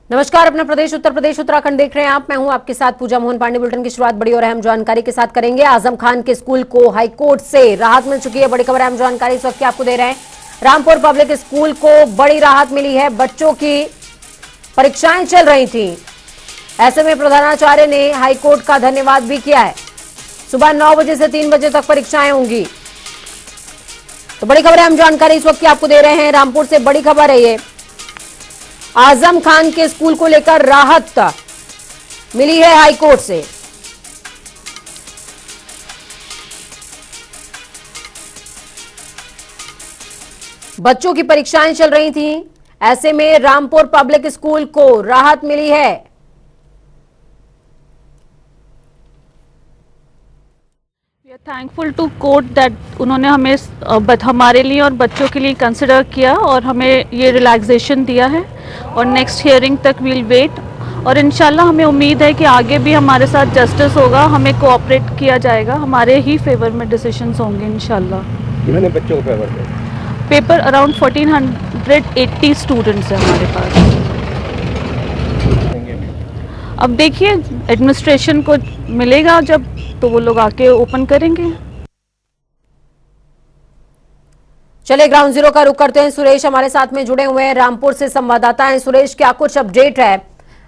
नमस्कार, अपना प्रदेश उत्तर प्रदेश उत्तराखंड देख रहे हैं आप। मैं हूं आपके साथ पूजा मोहन पांडे। बुलेटिन की शुरुआत बड़ी और अहम जानकारी के साथ करेंगे। आजम खान के स्कूल को हाईकोर्ट से राहत मिल चुकी है। बड़ी खबर, अहम जानकारी इस वक्त आपको दे रहे हैं। रामपुर पब्लिक स्कूल को बड़ी राहत मिली है। बच्चों की परीक्षाएं चल रही थी, ऐसे में प्रधानाचार्य ने हाईकोर्ट का धन्यवाद भी किया है। सुबह 9 बजे से 3 बजे तक परीक्षाएं होंगी। तो बड़ी खबर, अहम जानकारी इस वक्त की आपको दे रहे हैं। रामपुर से बड़ी खबर है ये। आजम खान के स्कूल को लेकर राहत मिली है हाईकोर्ट से। बच्चों की परीक्षाएं चल रही थीं, ऐसे में रामपुर पब्लिक स्कूल को राहत मिली है। We are thankful to court that उन्होंने हमें हमारे लिए और बच्चों के लिए कंसिडर किया और हमें ये रिलैक्सेशन दिया है और नेक्स्ट हियरिंग तक वील वेट। और इंशाल्लाह हमें उम्मीद है कि आगे भी हमारे साथ जस्टिस होगा, हमें कोऑपरेट किया जाएगा, हमारे ही फेवर में डिसीजंस होंगे इंशाल्लाह। कितने बच्चों को फेवर में? पेपर अराउंड 1480 स्टूडेंट्स हैं हमारे पास। अब देखिए एडमिनिस्ट्रेशन को मिलेगा जब, तो वो लोग आके ओपन करेंगे। चलिए ग्राउंड जीरो का रुख करते हैं। सुरेश हमारे साथ में जुड़े हुए हैं, रामपुर से संवाददाता हैं। सुरेश, क्या कुछ अपडेट है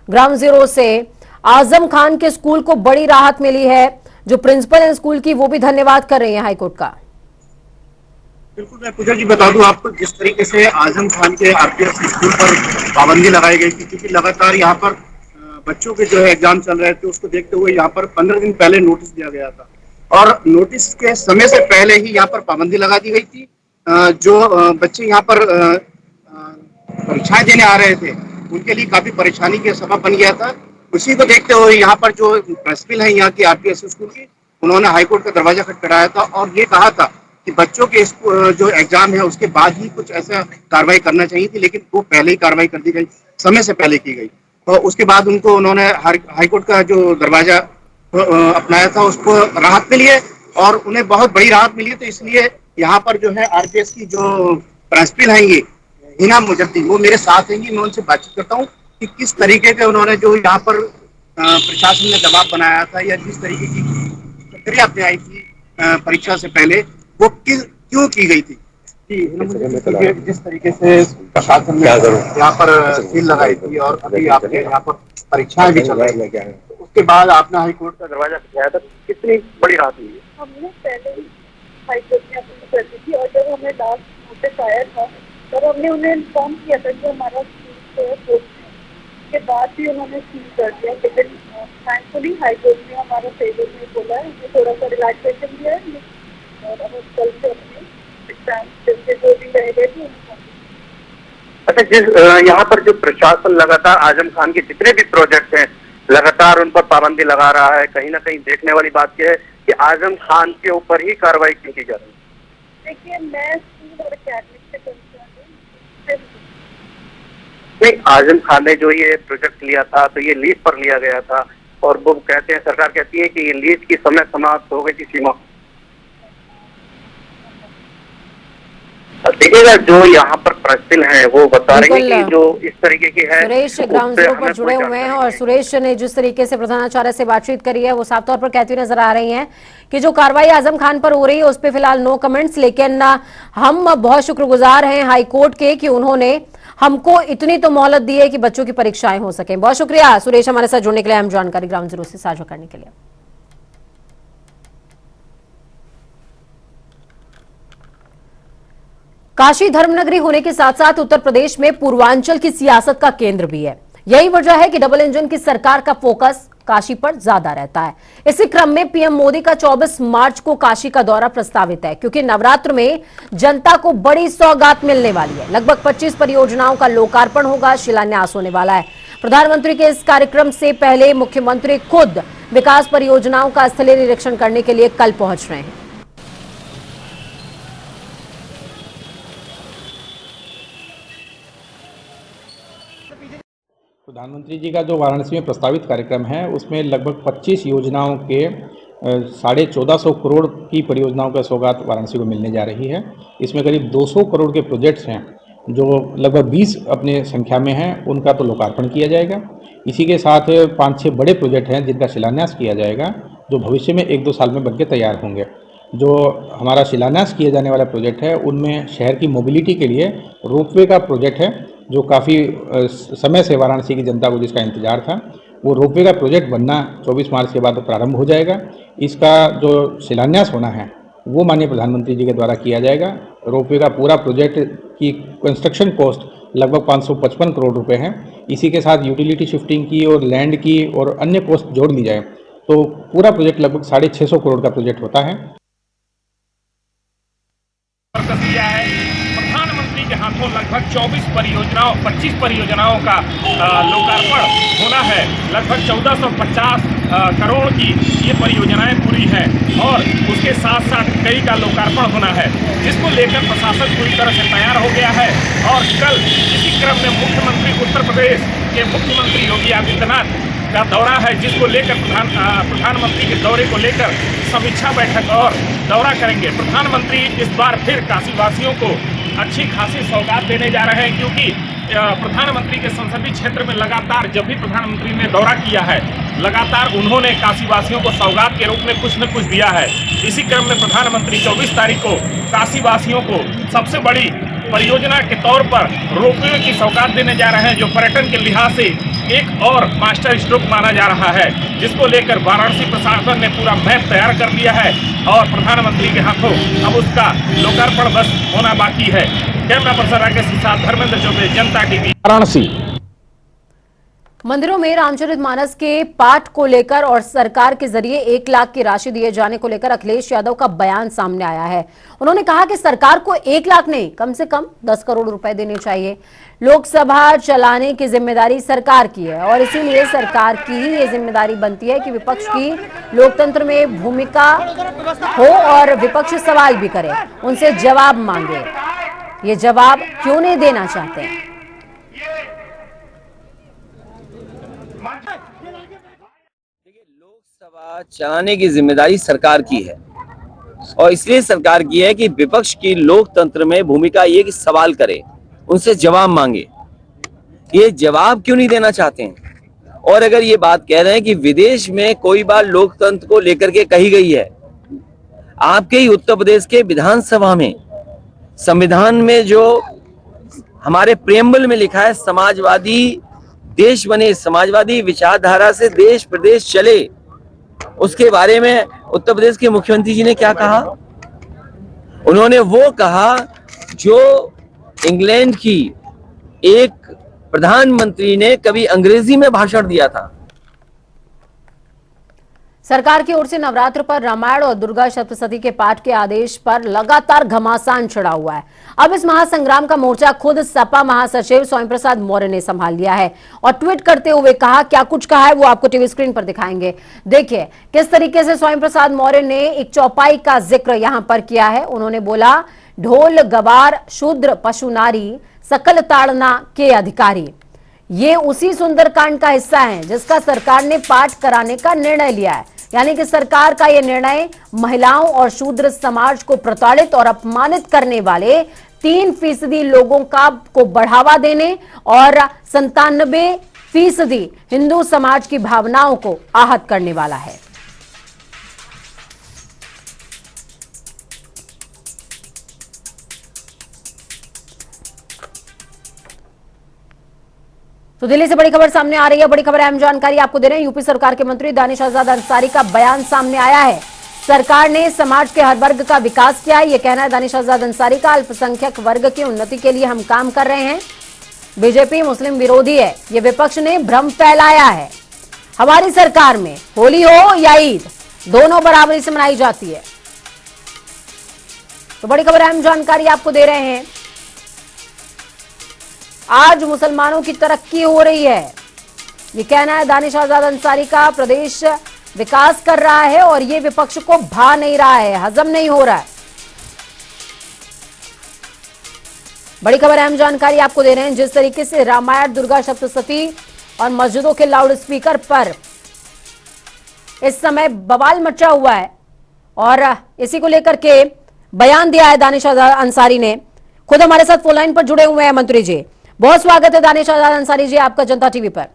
ग्राउंड जीरो से? आजम खान के स्कूल को बड़ी राहत मिली है, जो प्रिंसिपल है स्कूल की वो भी धन्यवाद कर रही है हाईकोर्ट का। बिल्कुल, मैं पूजा जी बता दूं आपको, जिस तरीके से आजम खान के आरपीएस स्कूल पर पाबंदी लगाई गई थी, क्योंकि लगातार यहाँ पर बच्चों के जो है एग्जाम चल रहे थे, उसको देखते हुए यहाँ पर 15 दिन पहले नोटिस दिया गया था और नोटिस के समय से पहले ही यहाँ पर पाबंदी लगा दी गई थी। जो बच्चे यहाँ पर परीक्षाएं देने आ रहे थे, उनके लिए काफी परेशानी का सबब बन गया था। उसी को देखते हुए यहाँ पर जो प्रिंसिपल है यहाँ की आरपीएस स्कूल की, उन्होंने हाईकोर्ट का दरवाजा खटखटाया था और ये कहा था कि बच्चों के जो एग्जाम है उसके बाद ही कुछ ऐसा कार्रवाई करना चाहिए थी, लेकिन वो पहले ही कार्रवाई कर दी गई, समय से पहले की गई। तो उसके बाद उनको उन्होंने हाईकोर्ट का जो दरवाजा अपनाया था, उसको राहत मिली है और उन्हें बहुत बड़ी राहत मिली है। तो इसलिए यहाँ पर जो है आरपीएस की जो प्रिंसिपल है ये हिना मुजद्दी, वो मेरे साथ हैं। मैं उनसे बातचीत करता हूँ कि किस तरीके के उन्होंने जो यहाँ पर प्रशासन ने दबाव बनाया था या जिस तरीके की प्रक्रिया अपनाई थी परीक्षा से पहले, वो क्यों की गई थी। जिस तरीके से प्रशासन ने यहाँ पर सील लगाई थी और अभी आपके यहाँ पर परीक्षाएं भी चल रही है, तो उसके बाद आपने हाईकोर्ट का दरवाजा खटखटाया था, कितनी बड़ी राहत हुई है? हमने पहले ही हाईकोर्ट में अपील कर दी थी और जब हमें लास्ट नोटिस आया था तब हमने उन्हें इन्फॉर्म किया था कि हमारा स्कूल कोर्ट में, उसके बाद भी उन्होंने सील कर दिया। लेकिन थैंकफुली हाईकोर्ट ने हमारा फेवर में बोला है, हमें थोड़ा सा रिलैक्सेशन दिया है और अब कल से अपने एग्जाम जैसे जो भी रह गए थे उनको। अच्छा, जिस यहाँ पर जो प्रशासन लगातार आजम खान के जितने भी प्रोजेक्ट हैं लगातार उन पर पाबंदी लगा रहा है, कहीं ना कहीं देखने वाली बात यह है कि आजम खान के ऊपर ही कार्रवाई क्यों की जा रही है? देखिए, मैं स्कूल और अकेडमिक से कंसर्न हूँ। नहीं, आजम खान ने जो ये प्रोजेक्ट लिया था तो ये लीज पर लिया गया था और वो कहते हैं, सरकार कहती है कि ये लीज की समय समाप्त हो गई थी सीमा। देखिएगा जो यहाँ पर प्रिंसिपल है वो बता रही है कि जो इस तरीके की है। सुरेश ग्राउंड जीरो पर जुड़े हुए हैं और सुरेश ने जिस तरीके से प्रधानाचार्य से बातचीत करी है वो साफ तौर पर कहती हुई नजर आ रही हैं कि जो कार्रवाई आजम खान पर हो रही है उस पर फिलहाल नो कमेंट्स, लेकिन हम बहुत शुक्रगुजार हैं हाईकोर्ट के कि उन्होंने हमको इतनी तो मोहलत दी है कि बच्चों की परीक्षाएं हो सके। बहुत शुक्रिया सुरेश हमारे साथ जुड़ने के लिए, अहम जानकारी ग्राउंड जीरो से साझा करने के लिए। काशी धर्मनगरी होने के साथ साथ उत्तर प्रदेश में पूर्वांचल की सियासत का केंद्र भी है। यही वजह है कि डबल इंजन की सरकार का फोकस काशी पर ज्यादा रहता है। इसी क्रम में पीएम मोदी का 24 मार्च को काशी का दौरा प्रस्तावित है, क्योंकि नवरात्र में जनता को बड़ी सौगात मिलने वाली है। लगभग 25 परियोजनाओं का लोकार्पण होगा, शिलान्यास होने वाला है। प्रधानमंत्री के इस कार्यक्रम से पहले मुख्यमंत्री खुद विकास परियोजनाओं का स्थलीय निरीक्षण करने के लिए कल पहुंच रहे हैं। प्रधानमंत्री जी का जो वाराणसी में प्रस्तावित कार्यक्रम है उसमें लगभग 25 योजनाओं के 1450 करोड़ की परियोजनाओं का सौगात वाराणसी को मिलने जा रही है। इसमें करीब 200 करोड़ के प्रोजेक्ट्स हैं जो लगभग 20 अपने संख्या में हैं, उनका तो लोकार्पण किया जाएगा। इसी के साथ 5-6 बड़े प्रोजेक्ट हैं जिनका शिलान्यास किया जाएगा, जो भविष्य में 1-2 साल में बनके तैयार होंगे। जो हमारा शिलान्यास किए जाने वाला प्रोजेक्ट है, उनमें शहर की मोबिलिटी के लिए रोपवे का प्रोजेक्ट है, जो काफ़ी समय से वाराणसी की जनता को जिसका इंतजार था। वो रोपवे का प्रोजेक्ट बनना 24 मार्च के बाद प्रारंभ हो जाएगा। इसका जो शिलान्यास होना है वो माननीय प्रधानमंत्री जी के द्वारा किया जाएगा। रोपवे का पूरा प्रोजेक्ट की कंस्ट्रक्शन कॉस्ट लगभग 555 करोड़ रुपए है। इसी के साथ यूटिलिटी शिफ्टिंग की और लैंड की और अन्य कॉस्ट जोड़ ली जाए तो पूरा प्रोजेक्ट लगभग 650 करोड़ का प्रोजेक्ट होता है। दिया है प्रधानमंत्री के हाथों लगभग 25 परियोजनाओं का लोकार्पण होना है। लगभग 1450 करोड़ की ये परियोजनाएं पूरी हैं और उसके साथ साथ कई का लोकार्पण होना है, जिसको लेकर प्रशासन पूरी तरह से तैयार हो गया है। और कल इसी क्रम में मुख्यमंत्री उत्तर प्रदेश के मुख्यमंत्री योगी आदित्यनाथ का दौरा है, जिसको लेकर प्रधानमंत्री के दौरे को लेकर समीक्षा बैठक और दौरा करेंगे। प्रधानमंत्री इस बार फिर काशीवासियों को अच्छी खासी सौगात देने जा रहे हैं, क्योंकि प्रधानमंत्री के संसदीय क्षेत्र में लगातार जब भी प्रधानमंत्री ने दौरा किया है, लगातार उन्होंने काशीवासियों को सौगात के रूप में कुछ न कुछ दिया है। इसी क्रम में प्रधानमंत्री 24 तारीख को काशीवासियों को सबसे बड़ी परियोजना के तौर पर रोपवे की सौगात देने जा रहे हैं, जो पर्यटन के लिहाज से एक और मास्टर स्ट्रोक माना जा रहा है, जिसको लेकर वाराणसी प्रशासन ने पूरा मैप तैयार कर लिया है और प्रधानमंत्री के हाथों अब उसका लोकार्पण बस होना बाकी है। कैमरा पर्सन राकेश के साथ धर्मेंद्र चौबे, जनता टीवी, वाराणसी। मंदिरों में रामचरितमानस के पाठ को लेकर और सरकार के जरिए 1 लाख की राशि दिए जाने को लेकर अखिलेश यादव का बयान सामने आया है। उन्होंने कहा कि सरकार को 1 लाख नहीं, कम से कम 10 करोड़ रुपए देने चाहिए। लोकसभा चलाने की जिम्मेदारी सरकार की है और इसीलिए सरकार की ही ये जिम्मेदारी बनती है कि विपक्ष की लोकतंत्र में भूमिका हो और विपक्ष सवाल भी करे, उनसे जवाब मांगे। ये जवाब क्यों नहीं देना चाहते हैं? देखिए, लोकसभा चलाने की जिम्मेदारी सरकार की है और इसलिए सरकार की है कि विपक्ष की लोकतंत्र में भूमिका ये कि सवाल करे, उनसे जवाब मांगे। ये जवाब क्यों नहीं देना चाहते हैं? और अगर ये बात कह रहे हैं कि विदेश में कोई बात लोकतंत्र को लेकर के कही गई है, आपके ही उत्तर प्रदेश के विधानसभा में संविधान में जो हमारे प्रेम्बल में लिखा है, समाजवादी देश बने, समाजवादी विचारधारा से देश प्रदेश चले, उसके बारे में उत्तर प्रदेश के मुख्यमंत्री जी ने क्या कहा? उन्होंने वो कहा जो इंग्लैंड की एक प्रधानमंत्री ने कभी अंग्रेजी में भाषण दिया था। सरकार की ओर से नवरात्र पर रामायण और दुर्गा सप्तशती के पाठ के आदेश पर लगातार घमासान चढ़ा हुआ है। अब इस महासंग्राम का मोर्चा खुद सपा महासचिव स्वामी प्रसाद मौर्य ने संभाल लिया है और ट्वीट करते हुए कहा, क्या कुछ कहा है वो आपको टीवी स्क्रीन पर दिखाएंगे। देखिए किस तरीके से स्वामी प्रसाद मौर्य ने एक चौपाई का जिक्र यहां पर किया है। उन्होंने बोला, ढोल गवार शूद्र पशु नारी सकल ताड़ना के अधिकारी। ये उसी सुंदरकांड का हिस्सा है जिसका सरकार ने पाठ कराने का निर्णय लिया है। यानी कि सरकार का यह निर्णय महिलाओं और शूद्र समाज को प्रताड़ित और अपमानित करने वाले 3% लोगों को बढ़ावा देने और 97% हिंदू समाज की भावनाओं को आहत करने वाला है। तो दिल्ली से बड़ी खबर सामने आ रही है। बड़ी खबर अहम जानकारी आपको दे रहे हैं। यूपी सरकार के मंत्री दानिश आजाद अंसारी का बयान सामने आया है। सरकार ने समाज के हर वर्ग का विकास किया है, यह कहना है दानिश आजाद अंसारी का। अल्पसंख्यक वर्ग की उन्नति के लिए हम काम कर रहे हैं। बीजेपी मुस्लिम विरोधी है, ये विपक्ष ने भ्रम फैलाया है। हमारी सरकार में होली हो या ईद, दोनों बराबरी से मनाई जाती है। तो बड़ी खबर अहम जानकारी आपको दे रहे हैं। आज मुसलमानों की तरक्की हो रही है, ये कहना है दानिश आजाद अंसारी का। प्रदेश विकास कर रहा है और ये विपक्ष को भा नहीं रहा है, हजम नहीं हो रहा है। बड़ी खबर अहम जानकारी आपको दे रहे हैं। जिस तरीके से रामायण दुर्गा सप्तशती और मस्जिदों के लाउड स्पीकर पर इस समय बवाल मचा हुआ है और इसी को लेकर के बयान दिया है दानिश आजाद अंसारी ने। खुद हमारे साथ फोन लाइन पर जुड़े हुए हैं मंत्री जी। बहुत स्वागत है दानिश आजाद अंसारी जी आपका जनता टीवी पर।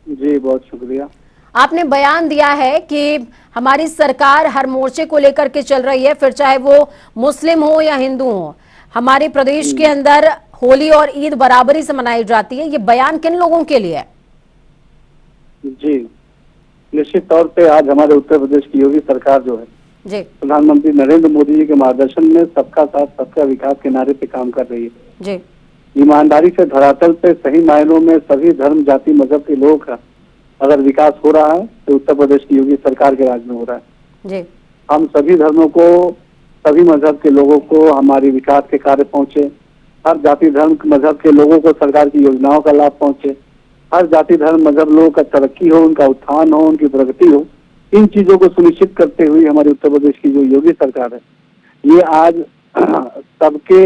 जी बहुत शुक्रिया। आपने बयान दिया है कि हमारी सरकार हर मोर्चे को लेकर के चल रही है, फिर चाहे वो मुस्लिम हो या हिंदू हो। हमारे प्रदेश के अंदर होली और ईद बराबरी से मनाई जाती है। ये बयान किन लोगों के लिए है? जी निश्चित तौर पे आज हमारे उत्तर प्रदेश की योगी सरकार जो है जी प्रधानमंत्री नरेंद्र मोदी जी के मार्गदर्शन में सबका साथ सबका विकास के नारे पे काम कर रही है। जी ईमानदारी से धरातल पे सही मायनों में सभी धर्म जाति मजहब के लोगों का अगर विकास हो रहा है तो उत्तर प्रदेश की योगी सरकार के राज में हो रहा है। जी हम सभी धर्मों को सभी मजहब के लोगों को हमारी विकास के कार्य पहुंचे, हर जाति धर्म मजहब के लोगों को सरकार की योजनाओं का लाभ पहुंचे, हर जाति धर्म मजहब लोगों का तरक्की हो, उनका उत्थान हो, उनकी प्रगति हो। इन चीजों को सुनिश्चित करते हुए हमारे उत्तर प्रदेश की जो योगी सरकार है ये आज सबके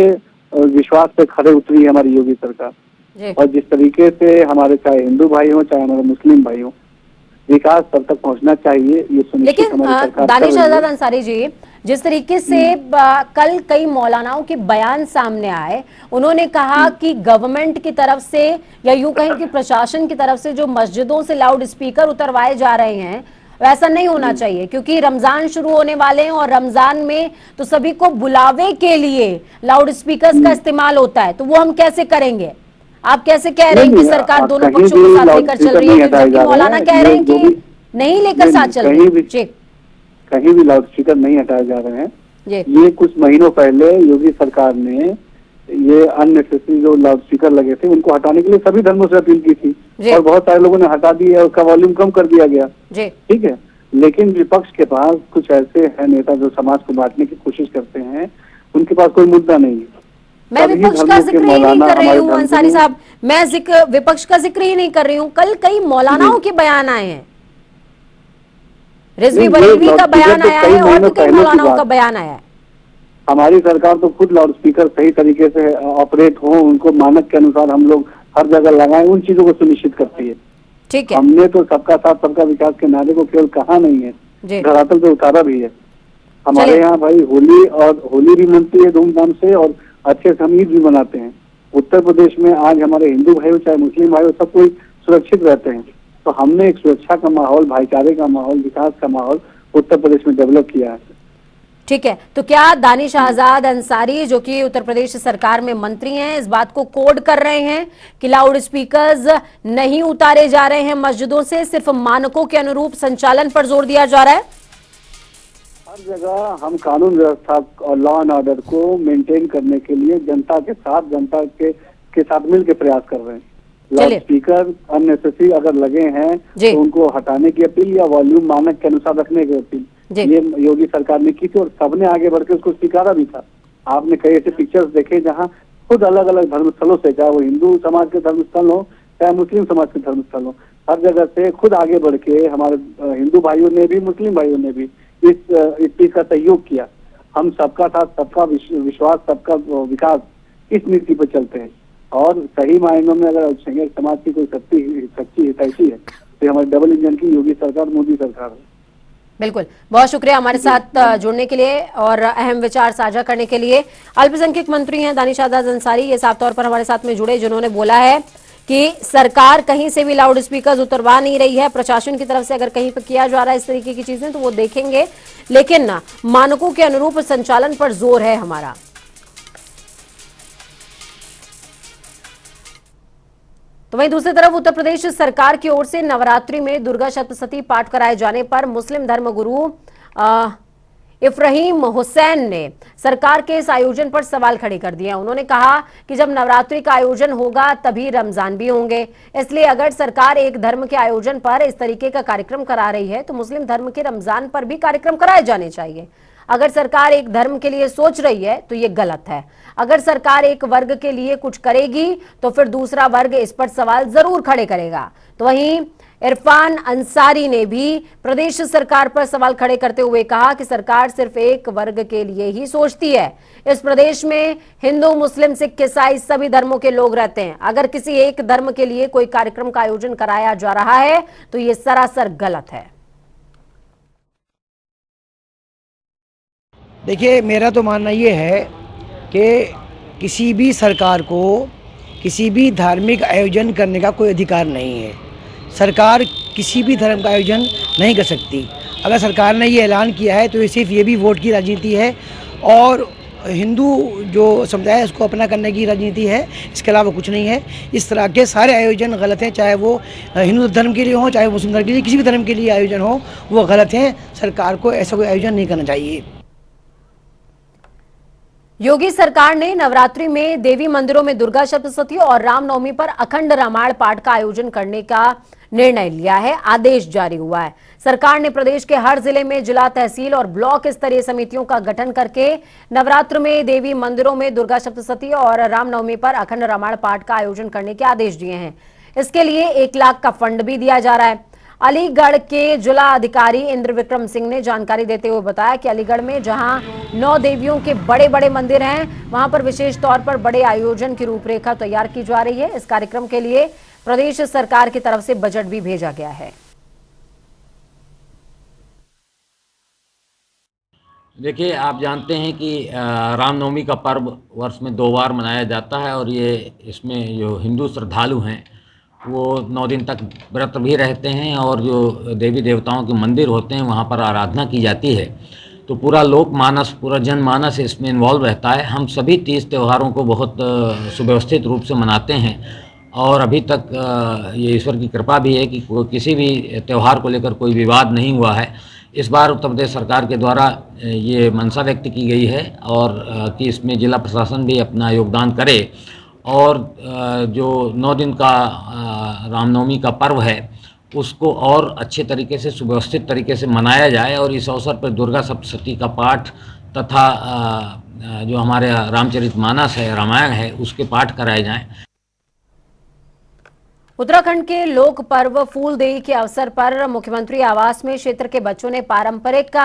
विश्वास पे खड़े उतरी है हमारी योगी सरकार। जी और जिस तरीके से हमारे चाहे हिंदू भाई हो चाहे हमारे मुस्लिम भाई हो विकास सब तक पहुंचना चाहिए ये सुनिश्चित लेकिन हमारी सरकार कर दानिश रही है। आजाद अंसारी जी, जिस तरीके से कल कई मौलानाओं के बयान सामने आए, उन्होंने कहा कि गवर्नमेंट की तरफ से या यूं कहें कि प्रशासन की तरफ से जो मस्जिदों से लाउड स्पीकर उतरवाए जा रहे हैं वैसा नहीं होना चाहिए, क्योंकि रमजान शुरू होने वाले हैं और रमजान में तो सभी को बुलावे के लिए लाउड स्पीकर का इस्तेमाल होता है, तो वो हम कैसे करेंगे? आप कैसे कह रहे हैं कि सरकार दोनों पक्षों के साथ लेकर चल रही है, जबकि मौलाना कह रहे हैं कि नहीं लेकर साथ चल रही है? कहीं भी लाउड स्पीकर नहीं हटाए जा रहे हैं। जी ये कुछ महीनों पहले योगी सरकार ने ये अननेसेसरी जो लाउड स्पीकर लगे थे उनको हटाने के लिए सभी धर्मों से अपील की थी और बहुत सारे लोगों ने हटा दिया, उसका वॉल्यूम कम कर दिया गया। जी ठीक है, लेकिन विपक्ष के पास कुछ ऐसे हैं नेता जो समाज को बांटने की कोशिश करते हैं, उनके पास कोई मुद्दा नहीं है। मैं विपक्ष का जिक्र ही नहीं कर रही हूँ अंसारी साहब, मैं विपक्ष का जिक्र ही नहीं कर रही हूँ। कल कई मौलानाओं के बयान आए हैं, रिजवी बरेलवी का बयान आया है और भी कई मौलानाओं का बयान आया है। हमारी सरकार तो खुद लाउड स्पीकर सही तरीके से ऑपरेट हो, उनको मानक के अनुसार हम लोग हर जगह लगाएं, उन चीजों को सुनिश्चित करती है। ठीक है, हमने तो सबका साथ सबका विकास के नारे को केवल कहा नहीं है, धरातल पे उतारा भी है। हमारे यहाँ भाई होली भी मनती है धूमधाम से और अच्छे से हम ईद भी मनाते हैं। उत्तर प्रदेश में आज हमारे हिंदू भाई हो चाहे मुस्लिम भाई हो सब कोई सुरक्षित रहते हैं। तो हमने एक सुरक्षा का माहौल, भाईचारे का माहौल, विकास का माहौल उत्तर प्रदेश में डेवलप किया है। ठीक है, तो क्या दानिश आजाद अंसारी जो कि उत्तर प्रदेश सरकार में मंत्री हैं इस बात को कोड कर रहे हैं कि लाउड स्पीकर्स नहीं उतारे जा रहे हैं मस्जिदों से, सिर्फ मानकों के अनुरूप संचालन पर जोर दिया जा रहा है? हर जगह हम कानून व्यवस्था और लॉ एंड ऑर्डर को मेंटेन करने के लिए जनता के साथ मिलकर प्रयास कर रहे हैं। लाउड स्पीकर अननेसेसरी अगर लगे हैं तो उनको हटाने की अपील या वॉल्यूम मानक के अनुसार रखने की अपील ये योगी सरकार ने की थी और सबने आगे बढ़कर उसको स्वीकारा भी था। आपने कई ऐसे पिक्चर्स देखे जहां खुद अलग अलग धर्मस्थलों से, चाहे वो हिंदू समाज के धर्मस्थल हो चाहे मुस्लिम समाज के धर्मस्थल हो, हर जगह से खुद आगे बढ़ के हमारे हिंदू भाइयों ने भी मुस्लिम भाइयों ने भी इस चीज का सहयोग किया। हम सबका साथ सबका विश्वास सबका विकास इस नीति पर चलते हैं और सही मायनों में अगर समाज की कोई सच्ची हितैषी है तो हमारे डबल इंजन की योगी सरकार, मोदी सरकार है। बिल्कुल, बहुत शुक्रिया हमारे साथ जुड़ने के लिए और अहम विचार साझा करने के लिए। अल्पसंख्यक मंत्री हैं दानिश आजाद अंसारी, ये साफ तौर पर हमारे साथ में जुड़े, जिन्होंने बोला है कि सरकार कहीं से भी लाउड स्पीकर उतरवा नहीं रही है। प्रशासन की तरफ से अगर कहीं पर किया जा रहा है इस तरीके की चीजें तो वो देखेंगे, लेकिन ना मानकों के अनुरूप संचालन पर जोर है हमारा। तो वहीं दूसरी तरफ उत्तर प्रदेश सरकार की ओर से नवरात्रि में दुर्गा सप्तशती पाठ कराए जाने पर मुस्लिम धर्मगुरु इफ्राहिम हुसैन ने सरकार के इस आयोजन पर सवाल खड़े कर दिए। उन्होंने कहा कि जब नवरात्रि का आयोजन होगा तभी रमजान भी होंगे, इसलिए अगर सरकार एक धर्म के आयोजन पर इस तरीके का कार्यक्रम करा रही है तो मुस्लिम धर्म के रमजान पर भी कार्यक्रम कराए जाने चाहिए। अगर सरकार एक धर्म के लिए सोच रही है तो ये गलत है। अगर सरकार एक वर्ग के लिए कुछ करेगी तो फिर दूसरा वर्ग इस पर सवाल जरूर खड़े करेगा। तो वहीं इरफान अंसारी ने भी प्रदेश सरकार पर सवाल खड़े करते हुए कहा कि सरकार सिर्फ एक वर्ग के लिए ही सोचती है। इस प्रदेश में हिंदू, मुस्लिम, सिख, ईसाई सभी धर्मों के लोग रहते हैं। अगर किसी एक धर्म के लिए कोई कार्यक्रम का आयोजन कराया जा रहा है तो ये सरासर गलत है। देखिए, मेरा तो मानना ये है कि किसी भी सरकार को किसी भी धार्मिक आयोजन करने का कोई अधिकार नहीं है। सरकार किसी भी धर्म का आयोजन नहीं कर सकती। अगर सरकार ने ये ऐलान किया है तो ये सिर्फ ये भी वोट की राजनीति है और हिंदू जो समुदाय है उसको अपना करने की राजनीति है, इसके अलावा कुछ नहीं है। इस तरह के सारे आयोजन गलत हैं, चाहे वो हिंदू धर्म के लिए हो, चाहे मुस्लिम धर्म के लिए, किसी भी धर्म के लिए आयोजन हो, वो गलत हैं। सरकार को ऐसा कोई आयोजन नहीं करना चाहिए। योगी सरकार ने नवरात्रि में देवी मंदिरों में दुर्गा सप्तशती और रामनवमी पर अखंड रामायण पाठ का आयोजन करने का निर्णय लिया है। आदेश जारी हुआ है। सरकार ने प्रदेश के हर जिले में जिला, तहसील और ब्लॉक स्तरीय समितियों का गठन करके नवरात्र में देवी मंदिरों में दुर्गा सप्तशती और रामनवमी पर अखंड रामायण पाठ का आयोजन करने के आदेश दिए हैं। इसके लिए 1 लाख का फंड भी दिया जा रहा है। अलीगढ़ के जिला अधिकारी इंद्र विक्रम सिंह ने जानकारी देते हुए बताया कि अलीगढ़ में जहां 9 देवियों के बड़े बड़े मंदिर हैं, वहां पर विशेष तौर पर बड़े आयोजन की रूपरेखा तैयार की जा रही है। इस कार्यक्रम के लिए प्रदेश सरकार की तरफ से बजट भी भेजा गया है। देखिए, आप जानते हैं कि रामनवमी का पर्व वर्ष में 2 बार मनाया जाता है और ये इसमें जो हिंदू श्रद्धालु हैं वो 9 दिन तक व्रत भी रहते हैं और जो देवी देवताओं के मंदिर होते हैं वहाँ पर आराधना की जाती है। तो पूरा लोकमानस, पूरा जनमानस इसमें इन्वॉल्व रहता है। हम सभी 30 त्योहारों को बहुत सुव्यवस्थित रूप से मनाते हैं और अभी तक ये ईश्वर की कृपा भी है कि किसी भी त्यौहार को लेकर कोई विवाद नहीं हुआ है। इस बार उत्तर प्रदेश सरकार के द्वारा ये मंशा व्यक्त की गई है और कि इसमें जिला प्रशासन भी अपना योगदान करे और जो 9 दिन का रामनवमी का पर्व है उसको और अच्छे तरीके से, सुव्यवस्थित तरीके से मनाया जाए और इस अवसर पर दुर्गा सप्तशती का पाठ तथा जो हमारे रामचरितमानस है, रामायण है, उसके पाठ कराए जाएं। उत्तराखंड के लोक पर्व फूलदेई के अवसर पर मुख्यमंत्री आवास में क्षेत्र के बच्चों ने पारंपरिक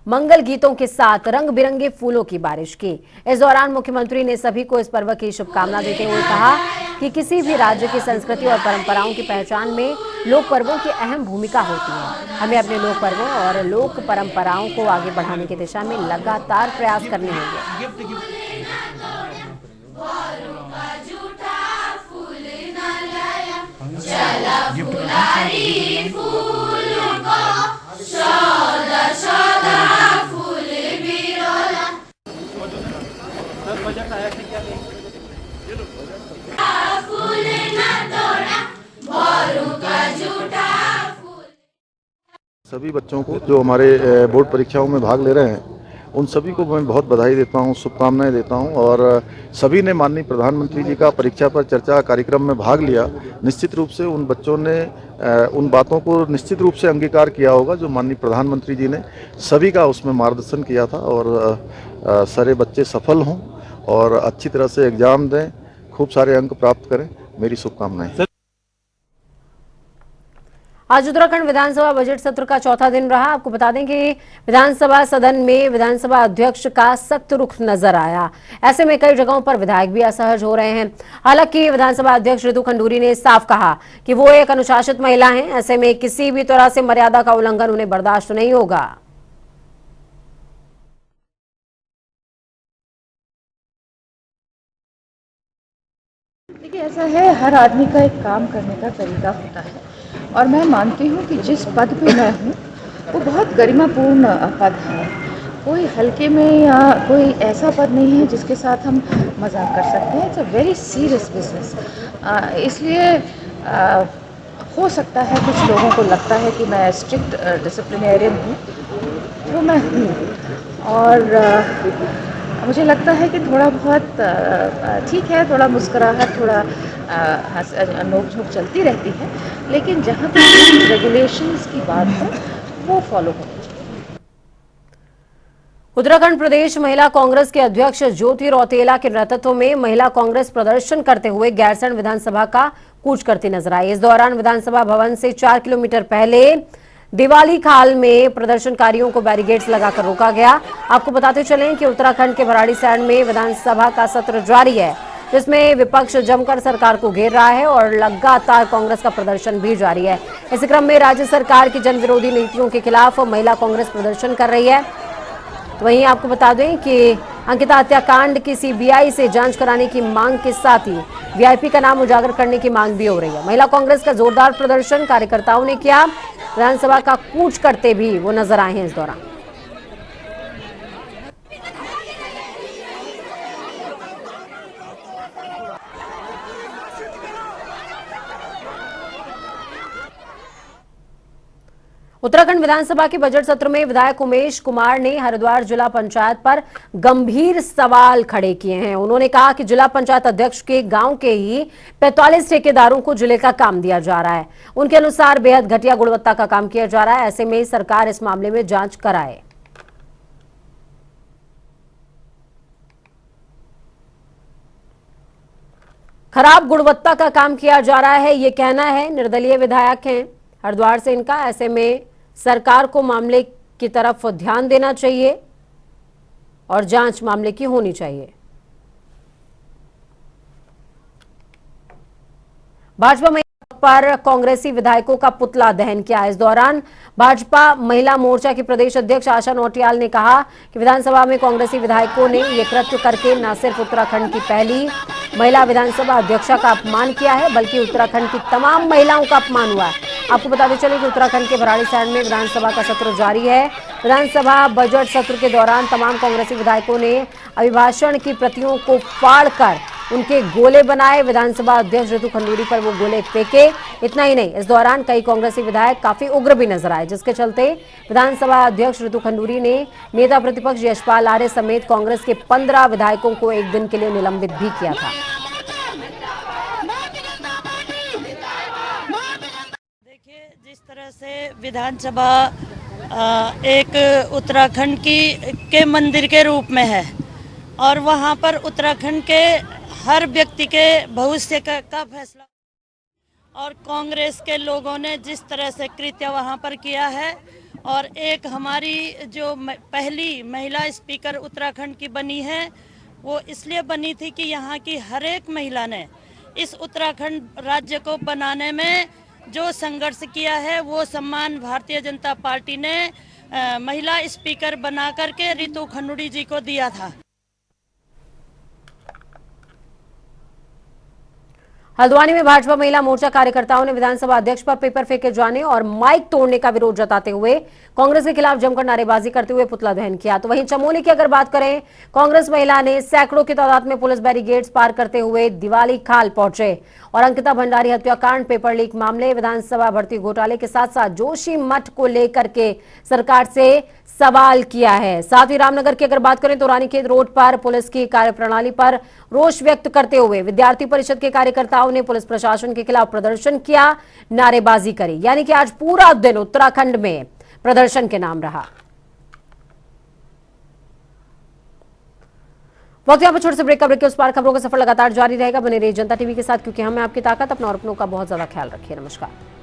मंगल गीतों के साथ रंग बिरंगे फूलों की बारिश की। इस दौरान मुख्यमंत्री ने सभी को इस पर्व की शुभकामना देते हुए कहा कि किसी भी राज्य की संस्कृति और परंपराओं की पहचान में लोक पर्वों की अहम भूमिका होती है। हमें अपने लोक पर्वों और लोक परंपराओं को आगे बढ़ाने की दिशा में लगातार प्रयास करने होंगे। सभी बच्चों को जो हमारे बोर्ड परीक्षाओं में भाग ले रहे हैं उन सभी को मैं बहुत बधाई देता हूं, शुभकामनाएं देता हूं और सभी ने माननीय प्रधानमंत्री जी का परीक्षा पर चर्चा कार्यक्रम में भाग लिया। निश्चित रूप से उन बच्चों ने उन बातों को निश्चित रूप से अंगीकार किया होगा जो माननीय प्रधानमंत्री जी ने सभी का उसमें मार्गदर्शन किया था और सारे बच्चे सफल हों और अच्छी तरह से एग्जाम दें, खूब सारे अंक प्राप्त करें। मेरी शुभकामनाएं। आज उत्तराखंड विधानसभा बजट सत्र का चौथा दिन रहा। आपको बता दें कि विधानसभा सदन में विधानसभा अध्यक्ष का सख्त रुख नजर आया। ऐसे में कई जगहों पर विधायक भी असहज हो रहे हैं। हालांकि विधानसभा अध्यक्ष ऋतु खंडूरी ने साफ कहा कि वो एक अनुशासित महिला हैं। ऐसे में किसी भी तरह से मर्यादा का उल्लंघन उन्हें बर्दाश्त नहीं होगा। देखिए, ऐसा है, हर आदमी का एक काम करने का तरीका होता है और मैं मानती हूँ कि जिस पद पे मैं हूँ वो बहुत गरिमापूर्ण पद है। कोई हल्के में या कोई ऐसा पद नहीं है जिसके साथ हम मजाक कर सकते हैं। It's a very serious business. इसलिए हो सकता है कुछ लोगों को लगता है कि मैं स्ट्रिक्ट डिसिप्लिनेरियन हूँ, वो मैं हूँ और मुझे लगता है कि थोड़ा बहुत ठीक है, थोड़ा मुस्कुराहट, थोड़ा नोक झोंक चलती रहती है, लेकिन जहाँ तक रेगुलेशंस की बात है वो फॉलो होनी चाहिए। उत्तराखंड प्रदेश महिला कांग्रेस के अध्यक्ष ज्योति रौतेला के नेतृत्व में महिला कांग्रेस प्रदर्शन करते हुए गैरसैंण विधानसभा का कूच करती नजर आई। इस दौरान विधानसभा भवन से 4 किलोमीटर पहले दिवाली खाल में प्रदर्शनकारियों को बैरिकेड्स लगाकर रोका गया। आपको बताते चलें कि उत्तराखंड के भराड़ीसैंण में विधानसभा का सत्र जारी है, जिसमें विपक्ष जमकर सरकार को घेर रहा है और लगातार कांग्रेस का प्रदर्शन भी जारी है। इस क्रम में राज्य सरकार की जन विरोधी नीतियों के खिलाफ महिला कांग्रेस प्रदर्शन कर रही है। तो वहीं आपको बता दें कि अंकिता हत्याकांड की सीबीआई से जांच कराने की मांग के साथ ही वीआईपी का नाम उजागर करने की मांग भी हो रही है। महिला कांग्रेस का जोरदार प्रदर्शन कार्यकर्ताओं ने किया। विधानसभा का कूच करते भी वो नजर आए हैं इस दौरान। उत्तराखंड विधानसभा के बजट सत्र में विधायक उमेश कुमार ने हरिद्वार जिला पंचायत पर गंभीर सवाल खड़े किए हैं। उन्होंने कहा कि जिला पंचायत अध्यक्ष के गांव के ही 45 ठेकेदारों को जिले का काम दिया जा रहा है। उनके अनुसार बेहद घटिया गुणवत्ता का काम किया जा रहा है। ऐसे में सरकार इस मामले में जांच कराए। खराब गुणवत्ता का काम किया जा रहा है, ये कहना है। निर्दलीय विधायक हैं हरिद्वार से इनका। ऐसे में सरकार को मामले की तरफ ध्यान देना चाहिए और जांच मामले की होनी चाहिए। भाजपा महिला पर कांग्रेसी विधायकों का पुतला दहन किया। इस दौरान भाजपा महिला मोर्चा की प्रदेश अध्यक्ष आशा नौटियाल ने कहा कि विधानसभा में कांग्रेसी विधायकों ने ये कृत्य करके न सिर्फ उत्तराखंड की पहली महिला विधानसभा अध्यक्षा का अपमान किया है, बल्कि उत्तराखंड की तमाम महिलाओं का अपमान हुआ है। आपको बताते चले कि उत्तराखंड के भराड़ीसैंण में विधानसभा का सत्र जारी है। विधानसभा बजट सत्र के दौरान तमाम कांग्रेसी विधायकों ने अभिभाषण की प्रतियों को फाड़कर उनके गोले बनाए। विधानसभा अध्यक्ष ऋतु खंडूरी पर वो गोले फेंके। इतना ही नहीं, इस दौरान कई कांग्रेसी विधायक काफी उग्र भी नजर आए, जिसके चलते विधानसभा अध्यक्ष ऋतु खंडूरी ने नेता प्रतिपक्ष यशपाल आर्य समेत कांग्रेस के 15 विधायकों को एक दिन के लिए निलंबित भी किया था। देखिए, जिस तरह से विधानसभा एक उत्तराखंड के मंदिर के रूप में है और वहाँ पर उत्तराखंड के हर व्यक्ति के भविष्य का फैसला, और कांग्रेस के लोगों ने जिस तरह से कृत्य वहाँ पर किया है, और एक हमारी जो पहली महिला स्पीकर उत्तराखंड की बनी है, वो इसलिए बनी थी कि यहाँ की हर एक महिला ने इस उत्तराखंड राज्य को बनाने में जो संघर्ष किया है, वो सम्मान भारतीय जनता पार्टी ने महिला स्पीकर बना करके ऋतु खंडूरी जी को दिया था। हल्द्वानी में भाजपा महिला मोर्चा कार्यकर्ताओं ने विधानसभा अध्यक्ष पर पेपर फेंके जाने और माइक तोड़ने का विरोध जताते हुए कांग्रेस के खिलाफ जमकर नारेबाजी करते हुए पुतला दहन किया। तो वहीं चमोली की अगर बात करें, कांग्रेस महिला ने सैकड़ों की तादाद में पुलिस बैरिकेड्स पार करते हुए दिवाली खाल पहुंचे और अंकिता भंडारी हत्याकांड, पेपर लीक मामले, विधानसभा भर्ती घोटाले के साथ साथ जोशी मठ को लेकर के सरकार से सवाल किया है। साथ ही रामनगर की अगर बात करें तो रानीखेत रोड पर पुलिस की कार्यप्रणाली पर रोष व्यक्त करते हुए विद्यार्थी परिषद के कार्यकर्ताओं ने पुलिस प्रशासन के खिलाफ प्रदर्शन किया, नारेबाजी करी। यानी कि आज पूरा दिन उत्तराखंड में प्रदर्शन के नाम रहा। वक्त यहाँ पर छोटे से ब्रेक का ब्रेक के उस पार खबरों का सफर लगातार जारी रहेगा। बने रहिए जनता टीवी के साथ, क्योंकि हमें आपकी ताकत, अपना और अपनों का बहुत ज्यादा ख्याल रखिए। नमस्कार।